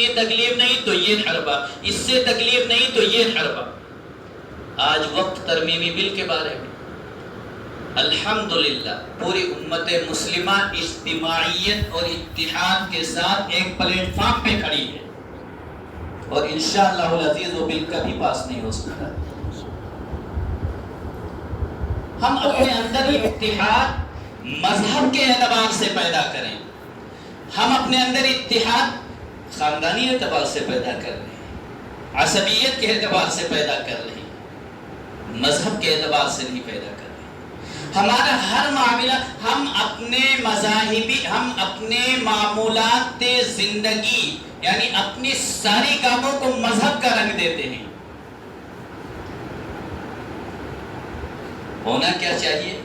اتنی تکلیف نہیں تو یہ حربہ، اس سے تکلیف نہیں تو یہ حربہ۔ آج وقت ترمیمی بل کے بارے میں الحمدللہ پوری امت مسلمہ اجتماعیت اور اتحاد کے ساتھ ایک پلیٹ فارم پہ کھڑی ہے، اور انشاءاللہ العزیز وہ بل کبھی پاس نہیں ہو سکتا۔ ہم اپنے اندر اتحاد مذہب کے اعتبار سے پیدا کریں، ہم اپنے اندر اتحاد خاندانی اعتبار سے پیدا کر رہے ہیں، عصبیت کے اعتبار سے پیدا کر رہے ہیں، مذہب کے اعتبار سے نہیں پیدا کر رہے ہیں۔ ہمارا ہر معاملہ، ہم اپنے مذاہبی، ہم اپنے معمولات زندگی یعنی اپنی ساری کاموں کو مذہب کا رنگ دیتے ہیں۔ ہونا کیا چاہیے؟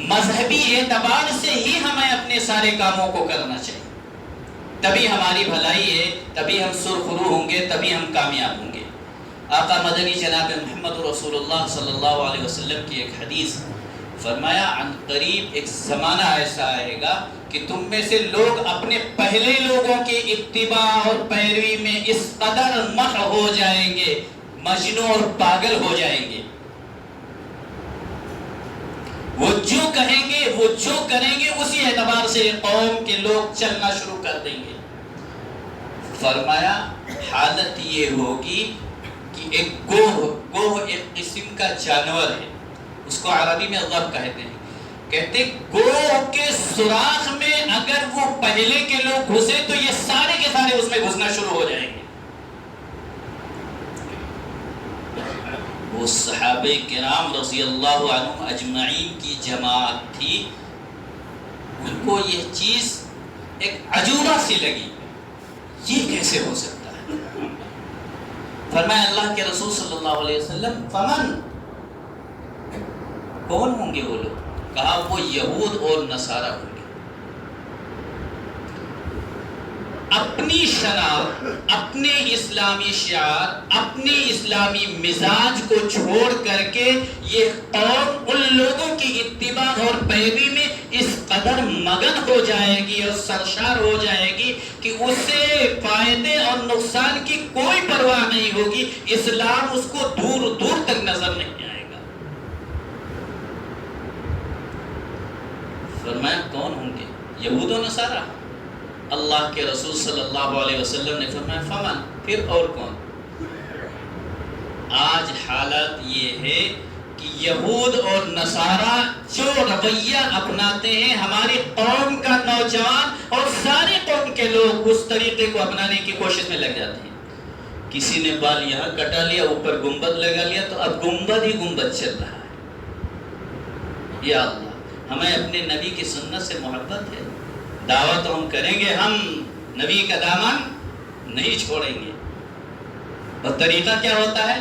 مذہبی اعتبار سے ہی ہمیں اپنے سارے کاموں کو کرنا چاہیے، تبھی ہماری بھلائی ہے، تبھی ہم سرخرو ہوں گے، تبھی ہم کامیاب ہوں گے۔ آقا مدنی جناب محمد رسول اللہ صلی اللہ علیہ وسلم کی ایک حدیث، فرمایا عن قریب ایک زمانہ ایسا آئے گا کہ تم میں سے لوگ اپنے پہلے لوگوں کی اتباع اور پیروی میں اس قدر مخ ہو جائیں گے، مجنون اور پاگل ہو جائیں گے، وہ جو کہیں گے، وہ جو کریں گے، اسی اعتبار سے قوم کے لوگ چلنا شروع کر دیں گے۔ فرمایا حالت یہ ہوگی کہ ایک گوہ ایک قسم کا جانور ہے، اس کو عربی میں غب کہتے ہیں، کہتے گوہ کے سوراخ میں اگر وہ پہلے کے لوگ گھسے تو یہ سارے کے سارے اس میں گھسنا شروع ہو جائیں گے۔ وہ صحابہ کرام رضی اللہ عنہم اجمعین کی جماعت تھی، ان کو یہ چیز ایک عجوبہ سی لگی، یہ کیسے ہو سکتا ہے؟ فرمایا اللہ کے رسول صلی اللہ علیہ وسلم فمن، کون ہوں گے وہ لوگ؟ کہا وہ یہود اور نصارہ ہوں گے۔ اپنی شناخت، اپنے اسلامی شعار، اپنی اسلامی مزاج کو چھوڑ کر کے یہ قوم ان لوگوں کی اتباع اور پیروی میں اس قدر مگن ہو جائے گی اور سرشار ہو جائے گی کہ اسے فائدے اور نقصان کی کوئی پرواہ نہیں ہوگی، اسلام اس کو دور دور تک نظر نہیں آئے گا۔ فرمایا کون ہوں گے؟ یہود و نصارہ۔ اللہ کے رسول صلی اللہ علیہ وسلم نے فرمایا فمن، پھر اور کون؟ آج حالت یہ ہے کہ یہود اور نصارہ جو رویہ اپناتے ہیں، ہماری قوم کا نوجوان اور ساری قوم کے لوگ اس طریقے کو اپنانے کی کوشش میں لگ جاتے ہیں۔ کسی نے بال یہاں کٹا لیا، اوپر گنبد لگا لیا، تو اب گنبد ہی گنبد چل رہا ہے۔ یا اللہ، ہمیں اپنے نبی کی سنت سے محبت ہے، دعوت ہم کریں گے، ہم نبی کا دامن نہیں چھوڑیں گے۔ اور طریقہ کیا ہوتا ہے؟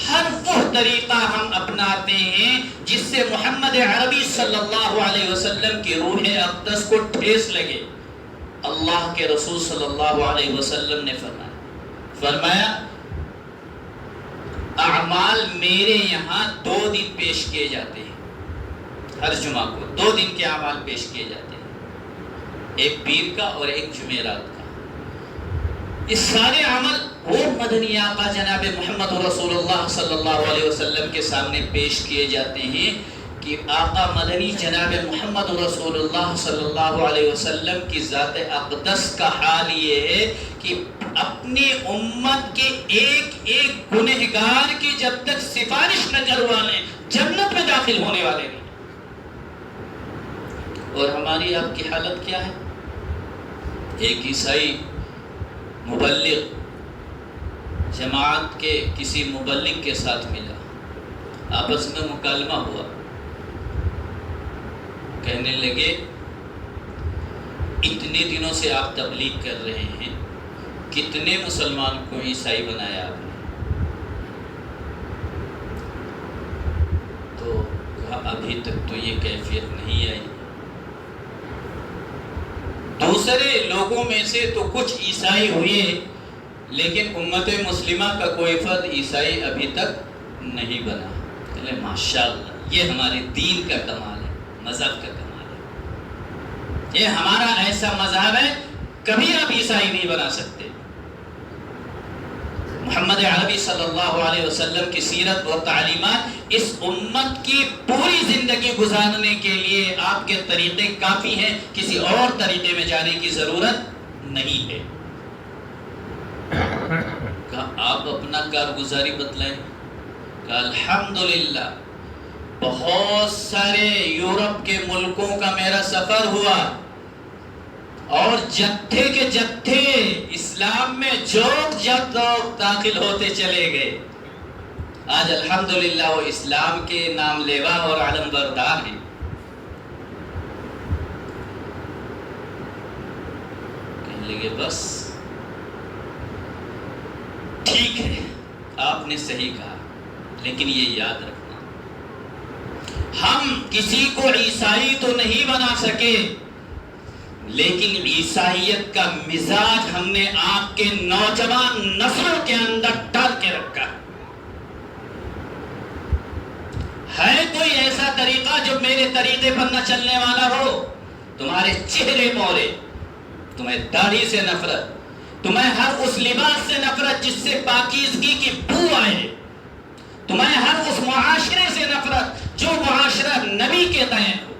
ہر وہ طریقہ ہم اپناتے ہیں جس سے محمد عربی صلی اللہ علیہ وسلم کی روح اقدس کو ٹھیس لگے۔ اللہ کے رسول صلی اللہ علیہ وسلم نے فرمایا اعمال میرے یہاں 2 دن پیش کیے جاتے ہیں، ہر جمعہ کو 2 دن کے اعمال پیش کیے جاتے ہیں، ایک پیر کا اور ایک جمعرات کا۔ اس سارے عمل وہ مدنی آقا جناب محمد رسول اللہ صلی اللہ علیہ وسلم کے سامنے پیش کیے جاتے ہیں کہ آقا مدنی جناب محمد رسول اللہ صلی اللہ علیہ وسلم کی ذات اقدس کا حال یہ ہے کہ اپنی امت کے ایک ایک گنہگار کی جب تک سفارش نہ کروانے جنت میں داخل ہونے والے نہیں۔ اور ہماری آپ کی حالت کیا ہے؟ ایک عیسائی مبلغ جماعت کے کسی مبلغ کے ساتھ ملا، آپس میں مکالمہ ہوا، کہنے لگے اتنے دنوں سے آپ تبلیغ کر رہے ہیں، کتنے مسلمان کو عیسائی بنایا آپ نے؟ تو کہا ابھی تک تو یہ کیفیت نہیں آئی، دوسرے لوگوں میں سے تو کچھ عیسائی ہوئے لیکن امت مسلمہ کا کوئی فرد عیسائی ابھی تک نہیں بنا۔ کہلے ماشاءاللہ، یہ ہمارے دین کا کمال ہے، مذہب کا کمال ہے، یہ ہمارا ایسا مذہب ہے کبھی آپ عیسائی نہیں بنا سکتے۔ محمد عربی صلی اللہ علیہ وسلم کی سیرت اور تعلیمات اس امت کی پوری زندگی گزارنے کے لیے آپ کے طریقے کافی ہیں، کسی اور طریقے میں جانے کی ضرورت نہیں ہے۔ کہا آپ اپنا کارگزاری بتلائیں۔ کہا الحمدللہ بہت سارے یورپ کے ملکوں کا میرا سفر ہوا اور جتھے کے جتھے اسلام میں جوک داخل ہوتے چلے گئے۔ آج الحمدللہ وہ اسلام کے نام لیوا اور علم بردار ہیں۔ کہنے لگے بس ٹھیک ہے، آپ نے صحیح کہا، لیکن یہ یاد رکھنا ہم کسی کو عیسائی تو نہیں بنا سکے، لیکن عیسائیت کا مزاج ہم نے آپ کے نوجوان نسلوں کے اندر ڈال کے رکھا ہے۔ کوئی ایسا طریقہ جو میرے طریقے پر نہ چلنے والا ہو؟ تمہارے چہرے مورے، تمہیں داڑھی سے نفرت، تمہیں ہر اس لباس سے نفرت جس سے پاکیزگی کی بو آئے، تمہیں ہر اس معاشرے سے نفرت جو معاشرہ نبی کے تئیں ہو،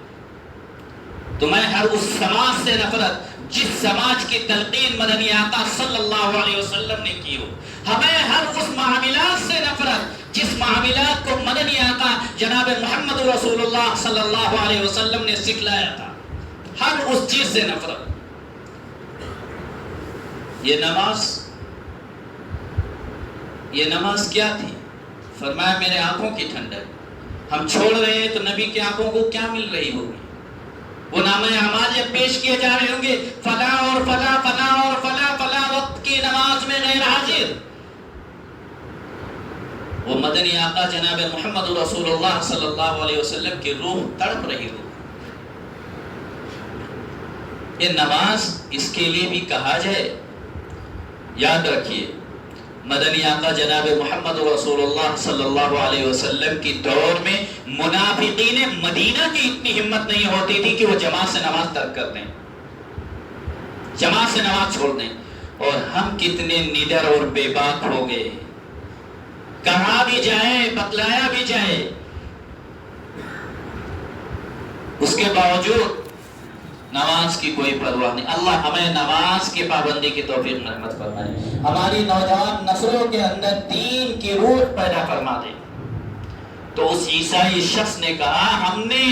تمہیں ہر اس سماج سے نفرت جس سماج کی تلقین مدنی آقا صلی اللہ علیہ وسلم نے کی ہو، ہمیں ہر اس معاملات سے نفرت جس معاملات کو مدنی آقا جناب محمد رسول اللہ صلی اللہ علیہ وسلم نے سکھلایا تھا، ہر اس چیز سے نفرت۔ یہ نماز کیا تھی؟ فرمایا میرے آنکھوں کی ٹھنڈک۔ ہم چھوڑ رہے ہیں تو نبی کی آنکھوں کو کیا مل رہی ہوگی؟ وہ نامہ اعمال جب پیش کیے جا رہے ہوں گے، فلاں اور فلاں فلاں اور فلاں فلاں وقت کی نماز میں غیر حاضر، وہ مدنی آقا جناب محمد رسول اللہ صلی اللہ علیہ وسلم کی روح تڑپ رہی ہو۔ یہ نماز اس کے لیے بھی کہا جائے، یاد رکھیے مدنی آقا جناب محمد رسول اللہ صلی اللہ علیہ وسلم کی دور میں منافقین مدینہ کی اتنی ہمت نہیں ہوتی تھی کہ وہ جماعت سے نماز ترک کر دیں، جماعت سے نماز چھوڑ دیں، اور ہم کتنے نڈر اور بے باک ہو گئے، کہا بھی جائے بتلایا بھی جائے، اس کے باوجود نماز کی کوئی پرواہ نہیں۔ اللہ ہمیں نماز کی پابندی کی توفیق رحمت فرمائے، ہماری نوجوان نسلوں کے اندر دین کی روح پیدا فرما دے۔ تو اس عیسائی شخص نے کہا ہم نے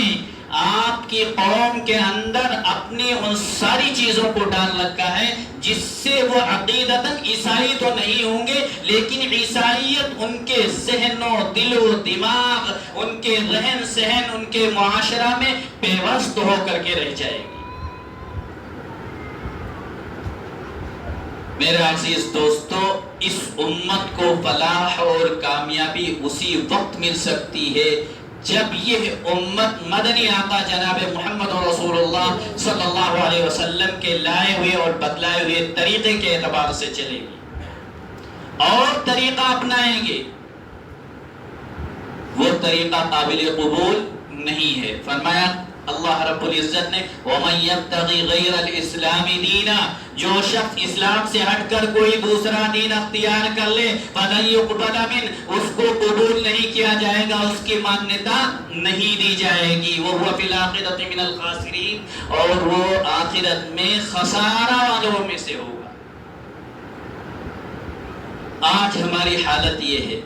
آپ کی قوم کے اندر اپنی ان ساری چیزوں کو ڈال رکھا ہے جس سے وہ عقیدتاً عیسائی تو نہیں ہوں گے، لیکن عیسائیت ان کے ذہن و دل و دماغ، ان کے رہن سہن، ان کے معاشرہ میں پیوست ہو کر کے رہ جائے گی۔ میرے عزیز دوستو، اس امت کو فلاح اور کامیابی اسی وقت مل سکتی ہے جب یہ امت مدنی آقا جناب محمد رسول اللہ صلی اللہ علیہ وسلم کے لائے ہوئے اور بدلائے ہوئے طریقے کے اعتبار سے چلے گی اور طریقہ اپنائیں گے۔ وہ طریقہ قابل قبول نہیں ہے۔ فرمایا اللہ رب العزت نے وَمَن يَبْتَغِ غَيْرَ الْإِسْلَامِ دِينًا، جو شخص اسلام سے ہٹ کر کوئی دوسرا دین اختیار کر لے فَلَن يُقْبَلَ مِنْهُ، اس کو قبول نہیں کیا جائے گا، اس کی مانیتا نہیں دی جائے گی۔ وَهُوَ فِي الْآخِرَةِ مِنَ الْخَاسِرِينَ، اور وہ آخرت میں خسارہ والوں میں سے ہوگا۔ آج ہماری حالت یہ ہے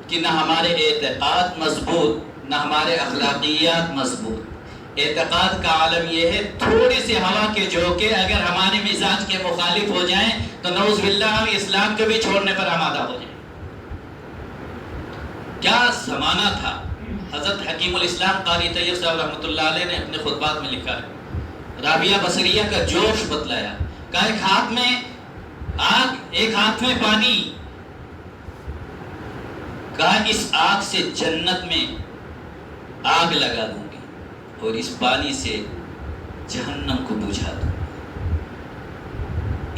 کہ نہ ہمارے اعتقاد مضبوط، نہ ہمارے اخلاقیات مضبوط۔ اعتقاد کا عالم یہ ہے تھوڑے سے ہوا کے جھونکے اگر ہمارے مزاج کے مخالف ہو جائیں تو نعوذ باللہ ہم اسلام کو بھی چھوڑنے پر آمادہ ہو جائیں۔ کیا زمانہ تھا! حضرت حکیم الاسلام قاری طیب صاحب رحمۃ اللہ علیہ نے اپنے خطبات میں لکھا ہے، رابعہ بصریہ کا جوش بتلایا، کہا ایک ہاتھ میں آگ ایک ہاتھ میں پانی، کہا اس آگ سے جنت میں آگ لگا دوں گی اور اس پانی سے جہنم کو بجھا دوں۔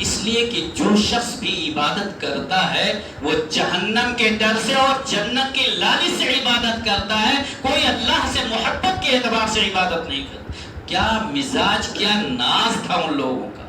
اس لیے کہ جو شخص بھی عبادت کرتا ہے وہ جہنم کے ڈر سے اور جنت کی لالچ سے عبادت کرتا ہے، کوئی اللہ سے محبت کے اعتبار سے عبادت نہیں کرتا۔ کیا مزاج، کیا ناز تھا ان لوگوں کا!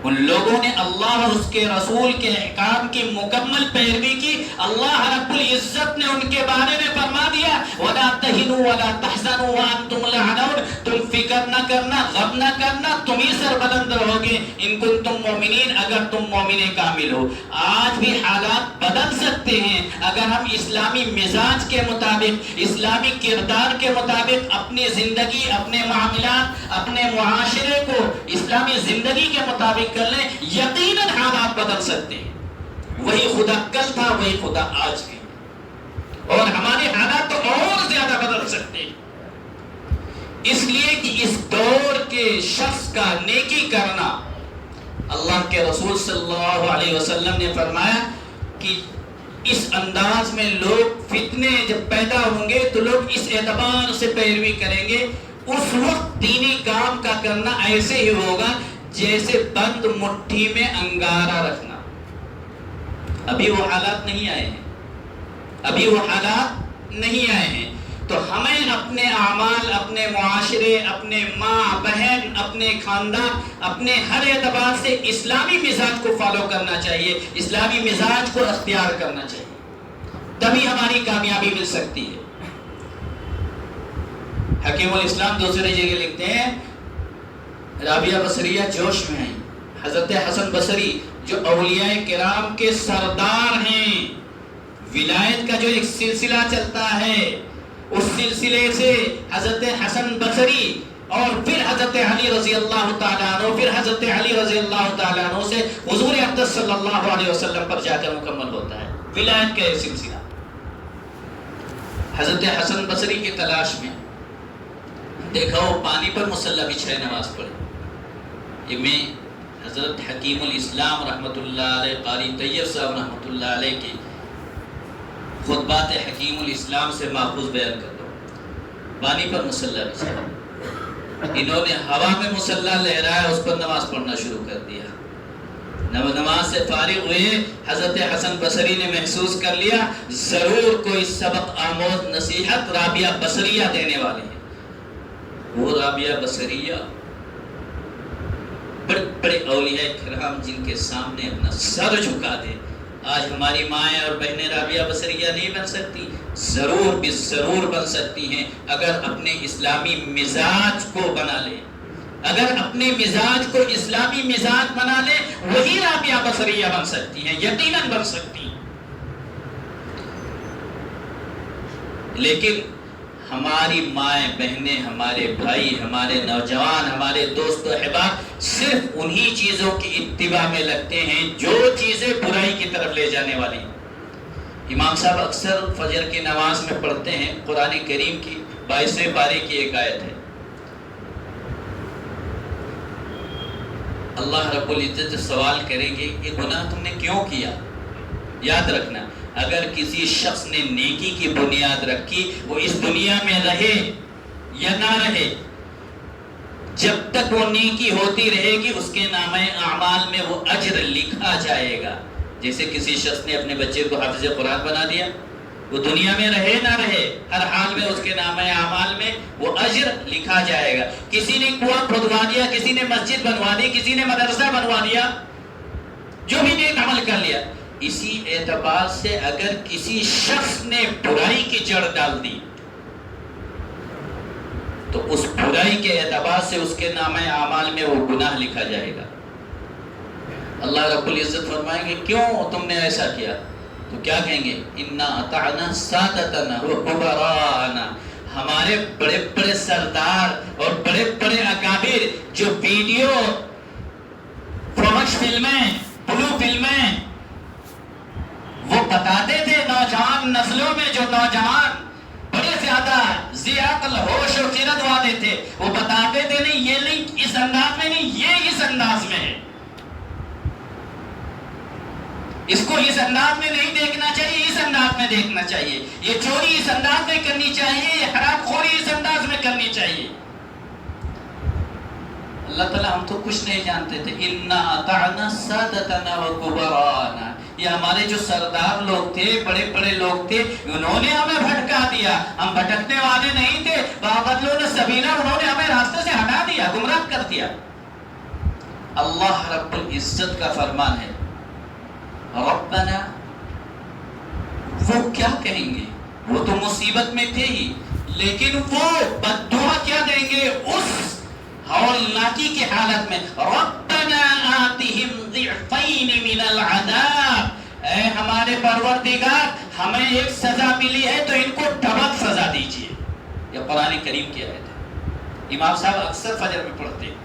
ان لوگوں نے اللہ اور اس کے رسول کے احکام کی مکمل پیروی کی. اللہ رب العزت نے ان کے بارے میں فرما دیا وَلَا تَهِنُوا وَلَا تَحْزَنُوا وَأَنْتُمُ الْأَعْلَوْنَ, تم فکر نہ کرنا, غم نہ کرنا, تم ہی سربلند رہو گے ان کنتم مؤمنین, اگر تم مومن کامل ہو. آج بھی حالات بدل سکتے ہیں اگر ہم اسلامی مزاج کے مطابق, اسلامی کردار کے مطابق اپنی زندگی, اپنے معاملات, اپنے معاشرے کو اسلامی زندگی کے مطابق کر لیں. یقیناً حالات بدل سکتے ہیں. وہی خدا کل تھا وہی خدا آج بھی, اور ہمارے حالات تو اور زیادہ بدل سکتے ہیں. اس لیے کہ اس دور کے شخص کا نیکی کرنا, اللہ کے رسول صلی اللہ علیہ وسلم نے فرمایا کہ اس انداز میں لوگ فتنے جب پیدا ہوں گے تو لوگ اس اعتبار سے پیروی کریں گے. اس وقت دینی کام کا کرنا ایسے ہی ہوگا جیسے بند مٹھی میں انگارہ رکھنا. ابھی وہ حالات نہیں آئے ہیں, ابھی وہ حالات نہیں آئے ہیں. تو ہمیں اپنے اعمال, اپنے معاشرے, اپنے ماں بہن, اپنے خاندان, اپنے ہر اعتبار سے اسلامی مزاج کو فالو کرنا چاہیے, اسلامی مزاج کو اختیار کرنا چاہیے, تبھی ہماری کامیابی مل سکتی ہے. حکیم الاسلام دوسری جگہ لکھتے ہیں رابعہ بصریہ جوش میں ہیں. حضرت حسن بصری جو اولیاء کرام کے سردار ہیں, ولایت کا جو ایک سلسلہ چلتا ہے, اس سلسلے سے حضرت حسن بصری اور پھر حضرت علی رضی اللہ تعالیٰ عنہ, پھر حضرت علی رضی اللہ تعالیٰ عنہ سے حضور اقدس صلی اللہ علیہ وسلم پر جا کر مکمل ہوتا ہے ولایت کا یہ سلسلہ. حضرت حسن بصری کی تلاش میں دیکھا وہ پانی پر مصلی بچھائے نماز پڑھے. یہ میں حضرت حکیم الاسلام رحمۃ اللہ علیہ, قاری طیب صاحب رحمۃ اللہ علیہ کی خطبات حکیم الاسلام سے ماخوذ بیان کرتا ہوں. پانی پر مصلی بچھایا, انہوں نے ہوا میں مصلی لہرایا, اس پر نماز پڑھنا شروع کر دیا. نماز سے فارغ ہوئے حضرت حسن بصری نے محسوس کر لیا ضرور کوئی سبق آموز نصیحت رابعہ بصریہ دینے والے ہیں. وہ رابعہ بصریہ بڑے بڑے اولیاء کرام جن کے سامنے اپنا سر جھکا دے. آج ہماری مائیں اور بہنیں رابعہ بصریہ نہیں بن سکتی, ضرور بھی ضرور بن سکتی ہیں اگر اپنے اسلامی مزاج کو بنا لیں. اگر اپنے مزاج کو اسلامی مزاج بنا لیں وہی رابعہ بصریہ بن سکتی ہیں, یقیناً بن سکتی ہیں. لیکن ہماری مائیں بہنیں, ہمارے بھائی, ہمارے نوجوان, ہمارے دوست و احباب صرف انہی چیزوں کی اتباع میں لگتے ہیں جو چیزیں برائی کی طرف لے جانے والی ہیں. امام صاحب اکثر فجر کی نماز میں پڑھتے ہیں قرآن کریم کی 22ویں پارے کی ایک آیت ہے. اللہ رب العزت سے سوال کریں گے یہ گناہ تم نے کیوں کیا. یاد رکھنا اگر کسی شخص نے نیکی کی بنیاد رکھی وہ اس دنیا میں رہے یا نہ رہے, جب تک وہ نیکی ہوتی رہے گی اس کے نامہ اعمال میں وہ اجر لکھا جائے گا. جیسے کسی شخص نے اپنے بچے کو حافظ قرآن بنا دیا, وہ دنیا میں رہے نہ رہے ہر حال میں اس کے نامہ اعمال میں وہ اجر لکھا جائے گا. کسی نے کنواں کھودوا دیا, کسی نے مسجد بنوا دی, کسی نے مدرسہ بنوا دیا, جو بھی نیک عمل کر لیا, اسی اعتبار سے اگر کسی شخص نے برائی کی جڑ ڈال دی تو اس برائی کے اعتبار سے اس کے نامہ اعمال میں وہ گناہ لکھا جائے گا. اللہ رب العزت فرمائیں گے کیوں تم نے ایسا کیا, تو کیا کہیں گے انا اطعنا سادتنا وکبراءنا, ہمارے بڑے بڑے سردار اور بڑے بڑے اکابر جو ویڈیو فوج فلمیں, بلو فلمیں وہ بتاتے تھے نوجوان نسلوں میں, جو نوجوان بڑے زیادہ ذی عقل ہوش و خرد والے تھے, وہ بتاتے تھے نہیں یہ نہیں اس انداز میں نہیں, یہ اس انداز میں ہے, اس کو اس انداز میں نہیں دیکھنا چاہیے, اس انداز میں دیکھنا چاہیے, یہ چوری اس انداز میں کرنی چاہیے, یہ حرام خوری اس انداز میں کرنی چاہیے. اللہ تعالیٰ ہم تو کچھ نہیں جانتے تھے. انا اطعنا سادتنا وکبراءنا, یہ ہمارے جو سردار لوگ تھے, بڑے بڑے لوگ تھے, انہوں نے ہمیں بھٹکا دیا. ہم بھٹکنے والے نہیں تھے, وَأَضَلُّونَا السَّبِيلَ, انہوں نے ہمیں راستے سے ہٹا دیا, گمراہ کر دیا. اللہ رب العزت کا فرمان ہے ربنا، وہ کیا کہیں گے؟ وہ تو مصیبت میں تھے ہی، لیکن وہ بد دعا کیا دیں گے اس ہولناکی کی حالت میں؟ ربنا آتہم ضعفین من العذاب، اے ہمارے پروردگار ہمیں ایک سزا ملی ہے تو ان کو ڈبل سزا دیجیے۔ یہ قرآن کریم کی آیت ہے، امام صاحب اکثر فجر میں پڑھتے ہیں۔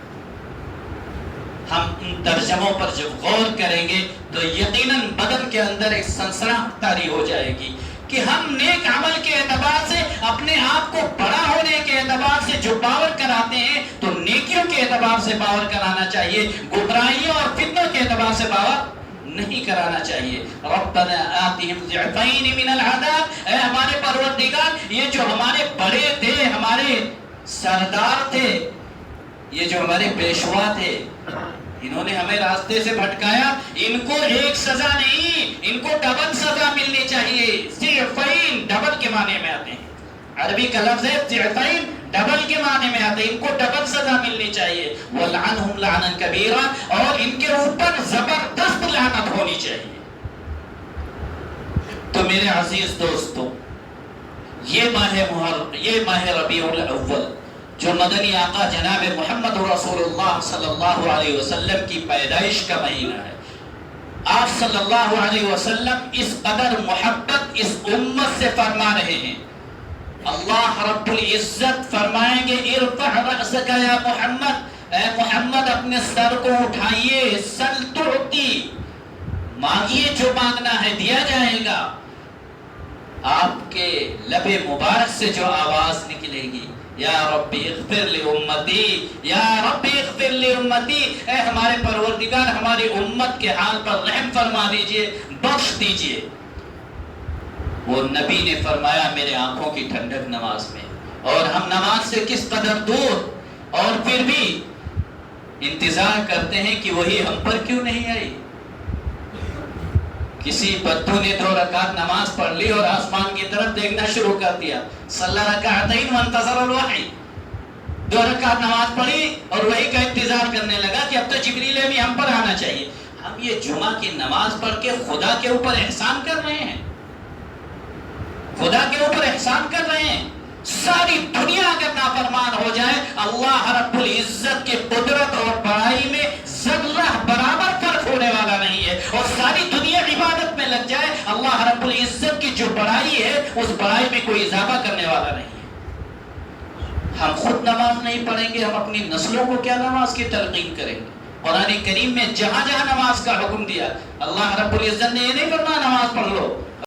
ہم ان ترجموں پر جب غور کریں گے تو یقیناً بدن کے اندر ایک سنسناہٹ طاری ہو جائے گی کہ ہم نیک عمل کے اعتبار سے اپنے آپ کو بڑا ہونے کے اعتبار سے جو باور کراتے ہیں تو نیکیوں کے اعتبار سے باور کرانا چاہیے، گمراہیوں اور فتنوں کے اعتبار سے باور نہیں کرانا چاہیے۔ ربنا آتہم ضعفین من العذاب، اے ہمارے پروردگار یہ جو ہمارے بڑے تھے، ہمارے سردار تھے، یہ جو ہمارے پیشوا تھے، انہوں نے ہمیں راستے سے بھٹکایا، ان کو ایک سزا نہیں، ان کو ڈبل سزا ملنی چاہیے۔ ضعفین ڈبل کے معنی میں آتے ہیں، عربی کا لفظ ہے ضعفین، ڈبل کے معنی میں آتے ہیں، ان کو ڈبل سزا ملنی چاہیے۔ وَلْعَنْهُمْ لَعْنًا كَبِيرًا، اور ان کے اوپر زبردست لعنت ہونی چاہیے۔ تو میرے عزیز دوستو، یہ ماہ ربیع الاول جو مدنی آقا جناب محمد رسول اللہ صلی اللہ علیہ وسلم کی پیدائش کا مہینہ ہے، آپ صلی اللہ علیہ وسلم اس قدر محبت اس امت سے فرما رہے ہیں۔ اللہ رب العزت فرمائیں گے ارفع رأسک یا محمد، اے محمد اپنے سر کو اٹھائیے، سل تعطی، مانگیے جو مانگنا ہے دیا جائے گا۔ آپ کے لب مبارک سے جو آواز نکلے گی یا رب اغفر لامتی، یا رب اغفر لامتی، اے ہمارے پروردگار ہماری امت کے حال پر رحم فرما دیجئے، بخش دیجئے۔ وہ نبی نے فرمایا میرے آنکھوں کی ٹھنڈک نماز میں، اور ہم نماز سے کس قدر دور، اور پھر بھی انتظار کرتے ہیں کہ وہی ہم پر کیوں نہیں آئی۔ کسی بدو نے 2 رکعت نماز پڑھ لی اور آسمان کی طرف دیکھنا شروع کر دیا، صلی رکعتین وانتظر الوحی، 2 رکعت نماز پڑھی اور وہی کا انتظار کرنے لگا کہ اب تو جبریل بھی ہم پر آنا چاہیے۔ ہم یہ جمعہ کی نماز پڑھ کے خدا کے اوپر احسان کر رہے ہیں، خدا کے اوپر احسان کر رہے ہیں۔ ساری دنیا اگر نافرمان ہو جائے، اللہ رب العزت کی قدرت اور بڑائی میں ذرہ برابر فرق ہونے والا نہیں ہے، اور ساری دنیا عبادت میں لگ جائے، اللہ رب العزت کی جو بڑائی ہے اس بڑائی میں کوئی اضافہ کرنے والا نہیں ہے۔ ہم خود نماز نہیں پڑھیں گے، ہم اپنی نسلوں کو کیا نماز کی تلقین کریں گے؟ قرآن کریم میں جہاں جہاں نماز کا حکم دیا، اللہ رب العزت نے یہ نہیں فرمایا نماز پڑھ لو،